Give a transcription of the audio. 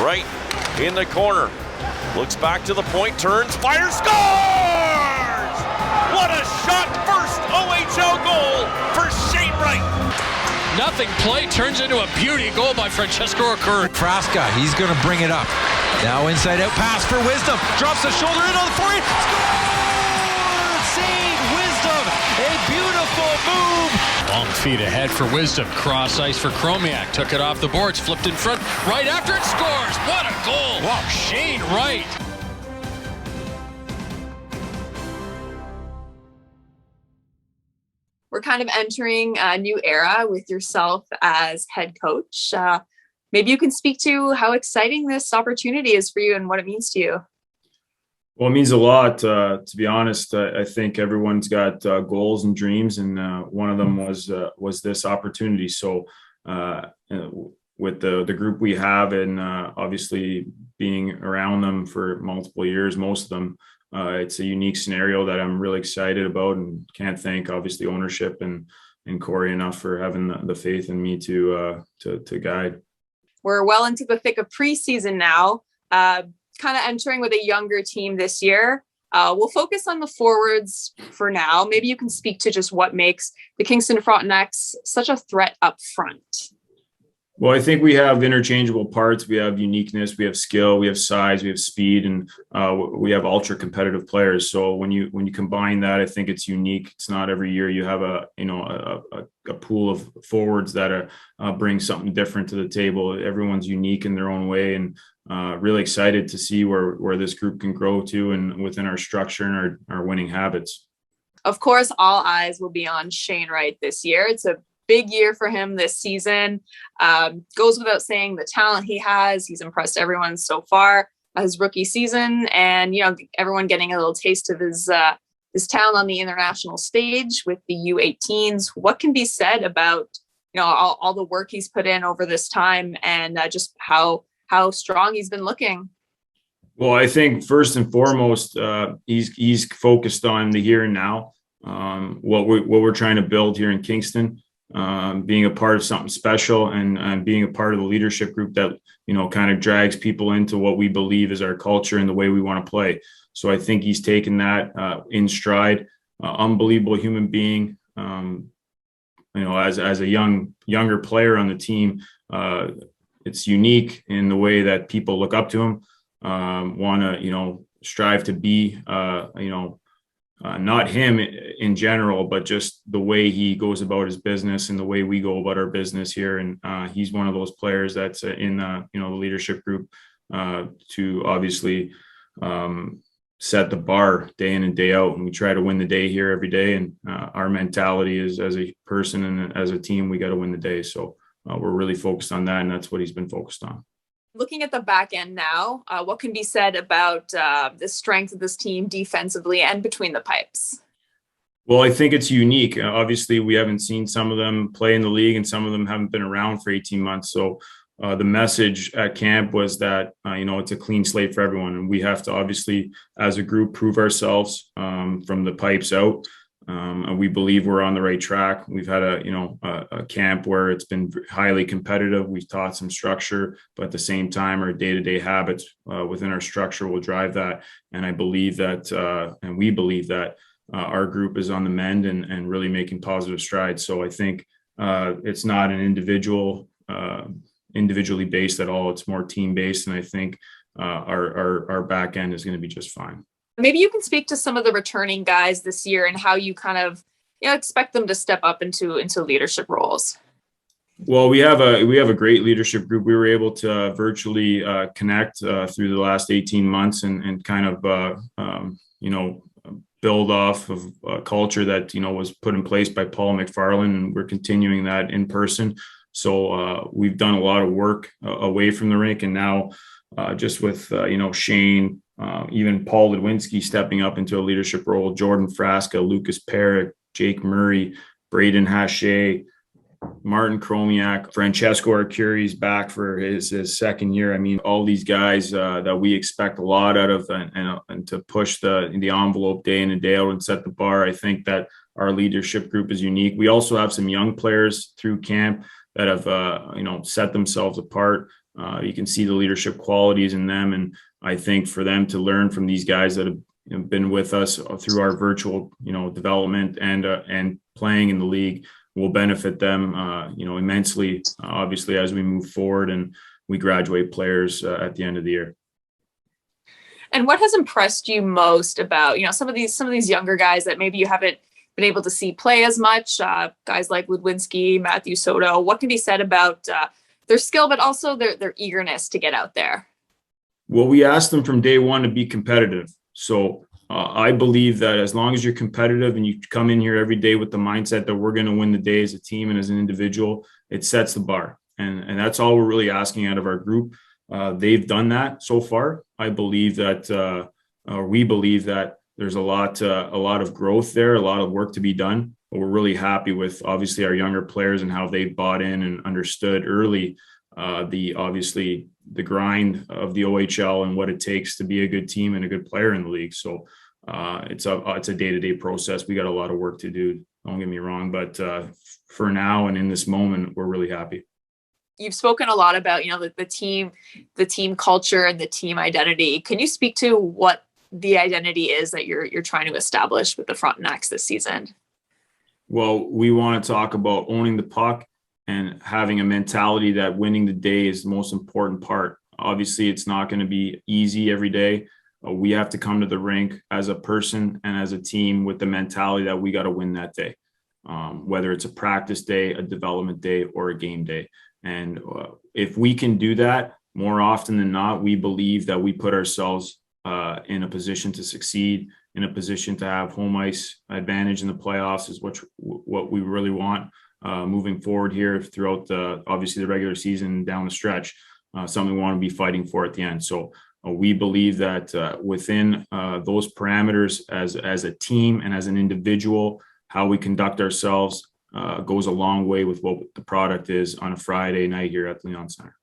right in the corner. Looks back to the point, turns, fires, scores! What a shot! First OHL goal for Shane Wright. Nothing play turns into a beauty goal by Francesco Curry. Frasca, he's going to bring it up. Now inside out pass for Wisdom. Drops the shoulder in on the forehand. Score! Save Wisdom. A beautiful move. Long feet ahead for Wisdom. Cross ice for Chromiak. Took it off the boards. Flipped in front. Right after it scores. What a goal. Wow, Shane Wright. We're kind of entering a new era with yourself as head coach. Maybe you can speak to how exciting this opportunity is for you and what it means to you. Well, it means a lot. To be honest, I think everyone's got goals and dreams, and one of them was this opportunity. So with the group we have, and obviously being around them for multiple years, most of them, it's a unique scenario that I'm really excited about, and can't thank obviously ownership and Corey enough for having the faith in me to guide. We're well into the thick of preseason now, kind of entering with a younger team this year. We'll focus on the forwards for now. Maybe you can speak to just what makes the Kingston Frontenacs such a threat up front. Well, I think we have interchangeable parts. We have uniqueness, we have skill, we have size, we have speed, and we have ultra competitive players. So when you combine that, I think it's unique. It's not every year you have a pool of forwards that bring something different to the table. Everyone's unique in their own way, and really excited to see where this group can grow to, and within our structure and our winning habits. Of course, all eyes will be on Shane Wright this year. It's a big year for him this season. Goes without saying the talent he has. He's impressed everyone so far his rookie season, and everyone getting a little taste of his talent on the international stage with the U18s. What can be said about all the work he's put in over this time, and just how strong he's been looking? Well, I think first and foremost, he's focused on the here and now. What we're trying to build here in Kingston. Being a part of something special, and being a part of the leadership group that kind of drags people into what we believe is our culture and the way we want to play. So I think he's taken that in stride. Unbelievable human being. As a younger player on the team, it's unique in the way that people look up to him, want to strive to be not him in general, but just the way he goes about his business and the way we go about our business here. And he's one of those players that's in the leadership group to obviously set the bar day in and day out. And we try to win the day here every day. And our mentality is, as a person and as a team, we got to win the day. So we're really focused on that. And that's what he's been focused on. Looking at the back end now, what can be said about the strength of this team defensively and between the pipes? Well, I think it's unique. Obviously, we haven't seen some of them play in the league, and some of them haven't been around for 18 months. So the message at camp was that, it's a clean slate for everyone. And we have to obviously, as a group, prove ourselves from the pipes out. And we believe we're on the right track. We've had a camp where it's been highly competitive. We've taught some structure, but at the same time, our day-to-day habits within our structure will drive that. And I believe that, and we believe that our group is on the mend and really making positive strides. So I think it's not an individually based at all. It's more team-based. And I think our back end is going to be just fine. Maybe you can speak to some of the returning guys this year and how you kind of expect them to step up into leadership roles. Well, we have a great leadership group. We were able to virtually connect through the last 18 months and kind of build off of a culture that was put in place by Paul McFarland, and we're continuing that in person. So we've done a lot of work away from the rink, and now just with Shane. Even Paul Ludwinski stepping up into a leadership role, Jordan Frasca, Lucas Perrick, Jake Murray, Braden Hache, Martin Chromiak, Francesco Arcuri's back for his second year. I mean, all these guys that we expect a lot out of and to push the envelope day in and day out and set the bar. I think that our leadership group is unique. We also have some young players through camp that have set themselves apart. You can see the leadership qualities in them. And I think for them to learn from these guys that have been with us through our virtual, development and playing in the league will benefit them, immensely, obviously, as we move forward and we graduate players at the end of the year. And what has impressed you most about, some of these younger guys that maybe you haven't been able to see play as much, guys like Ludwinski, Matthew Soto? What can be said about their skill, but also their eagerness to get out there? Well, we asked them from day one to be competitive. So I believe that as long as you're competitive and you come in here every day with the mindset that we're going to win the day as a team and as an individual, it sets the bar. And that's all we're really asking out of our group. They've done that so far. I believe that, or we believe that there's a lot of growth there, a lot of work to be done. But we're really happy with obviously our younger players and how they bought in and understood early the grind of the OHL and what it takes to be a good team and a good player in the league. So it's a day-to-day process. We got a lot of work to do. Don't get me wrong, but for now and in this moment, we're really happy. You've spoken a lot about, the team culture and the team identity. Can you speak to what the identity is that you're trying to establish with the Frontenacs this season? Well, we want to talk about owning the puck and having a mentality that winning the day is the most important part. Obviously, it's not going to be easy every day. We have to come to the rink as a person and as a team with the mentality that we got to win that day, whether it's a practice day, a development day, or a game day. And if we can do that more often than not, we believe that we put ourselves in a position to succeed, in a position to have home ice advantage in the playoffs is what we really want moving forward here throughout obviously the regular season down the stretch, something we want to be fighting for at the end. So we believe that within those parameters as a team and as an individual, how we conduct ourselves goes a long way with what the product is on a Friday night here at the Leon Center.